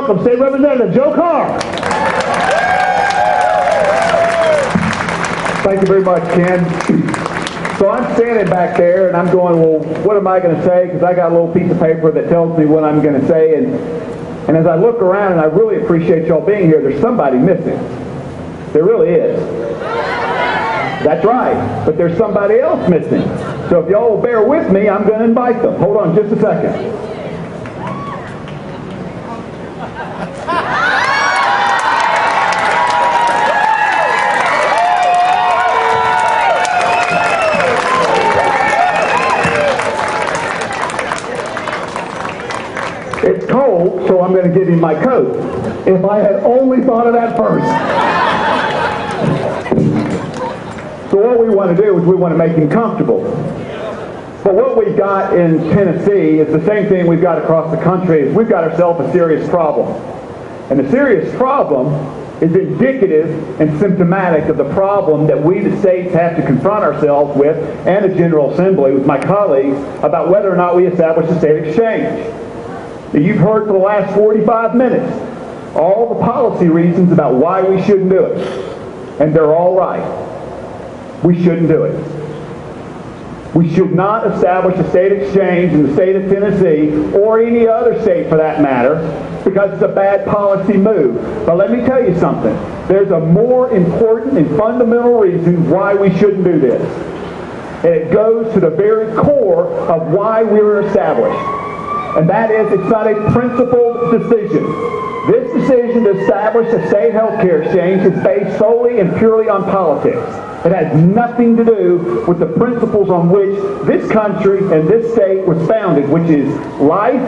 welcome State Representative Joe Carr. Thank you very much, Ken. So I'm standing back there and I'm going, well, what am I going to say? Because I got a little piece of paper that tells me what I'm going to say. And as I look around, and I really appreciate y'all being here, there's somebody missing. There really is. That's right. But there's somebody else missing. So if y'all will bear with me, I'm going to invite them. Hold on just a second. It's cold, so I'm going to give him my coat. If I had only thought of that first. So what we want to do is we want to make him comfortable. But what we've got in Tennessee is the same thing we've got across the country. Is we've got ourselves a serious problem. And the serious problem is indicative and symptomatic of the problem that we, the states, have to confront ourselves with, and the General Assembly, with my colleagues, about whether or not we establish a state exchange. You've heard for the last 45 minutes all the policy reasons about why we shouldn't do it. And they're all right. We shouldn't do it. We should not establish a state exchange in the state of Tennessee, or any other state for that matter, because it's a bad policy move. But let me tell you something. There's a more important and fundamental reason why we shouldn't do this. And it goes to the very core of why we were established. And that is, it's not a principled decision. This decision to establish a state health care exchange is based solely and purely on politics. It has nothing to do with the principles on which this country and this state was founded, which is life,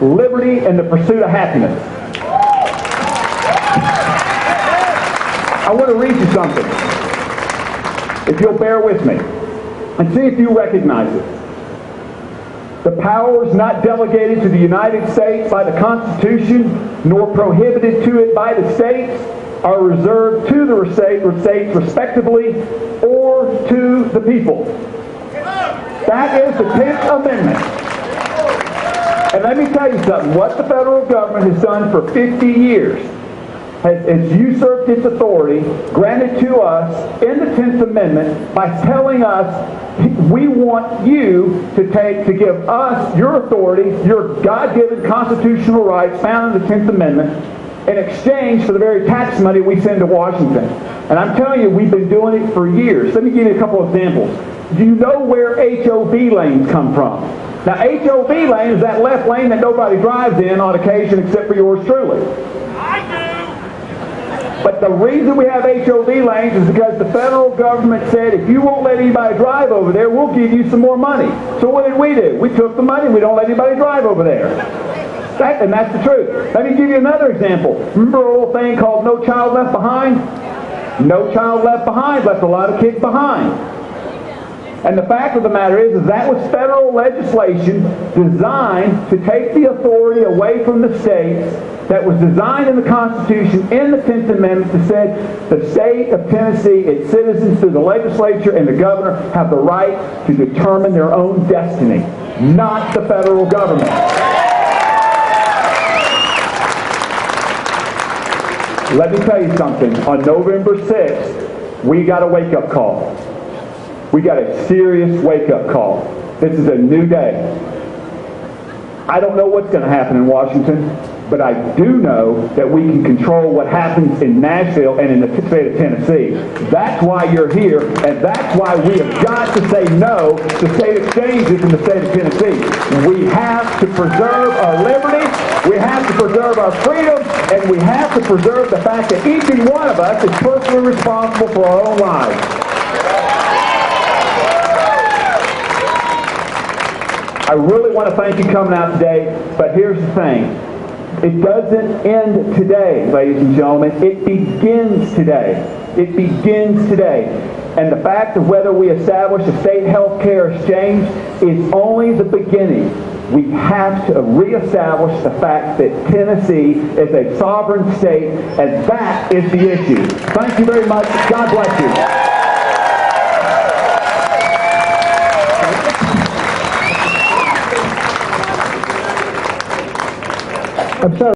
liberty, and the pursuit of happiness. I want to read you something, if you'll bear with me, and see if you recognize it. The powers not delegated to the United States by the Constitution, nor prohibited to it by the states, are reserved to the states respectively, or to the people. That is the 10th Amendment. And let me tell you something. What the federal government has done for 50 years has usurped its authority granted to us in the 10th Amendment by telling us, we want you to give us your authority, your God-given constitutional rights found in the 10th Amendment, in exchange for the very tax money we send to Washington. And I'm telling you, we've been doing it for years. Let me give you a couple of examples. Do you know where HOV lanes come from? Now, HOV lane is that left lane that nobody drives in on occasion except for yours truly. I do! But the reason we have HOV lanes is because the federal government said, if you won't let anybody drive over there, we'll give you some more money. So what did we do? We took the money, we don't let anybody drive over there. And that's the truth. Let me give you another example. Remember a little thing called No Child Left Behind? No Child Left Behind left a lot of kids behind. And the fact of the matter is that was federal legislation designed to take the authority away from the states, that was designed in the Constitution, in the 10th Amendment, to say the state of Tennessee, its citizens, through the legislature and the governor, have the right to determine their own destiny, not the federal government. Let me tell you something. On November 6th, we got a wake-up call. We got a serious wake-up call. This is a new day. I don't know what's going to happen in Washington, but I do know that we can control what happens in Nashville and in the state of Tennessee. That's why you're here, and that's why we have got to say no to state exchanges in the state of Tennessee. We have to preserve our liberty, we have to preserve our freedom, and we have to preserve the fact that each and one of us is personally responsible for our own lives. I really want to thank you for coming out today, but here's the thing. It doesn't end today, ladies and gentlemen. It begins today. It begins today. And the fact of whether we establish a state health care exchange is only the beginning. We have to reestablish the fact that Tennessee is a sovereign state, and that is the issue. Thank you very much. God bless you. I'm sorry.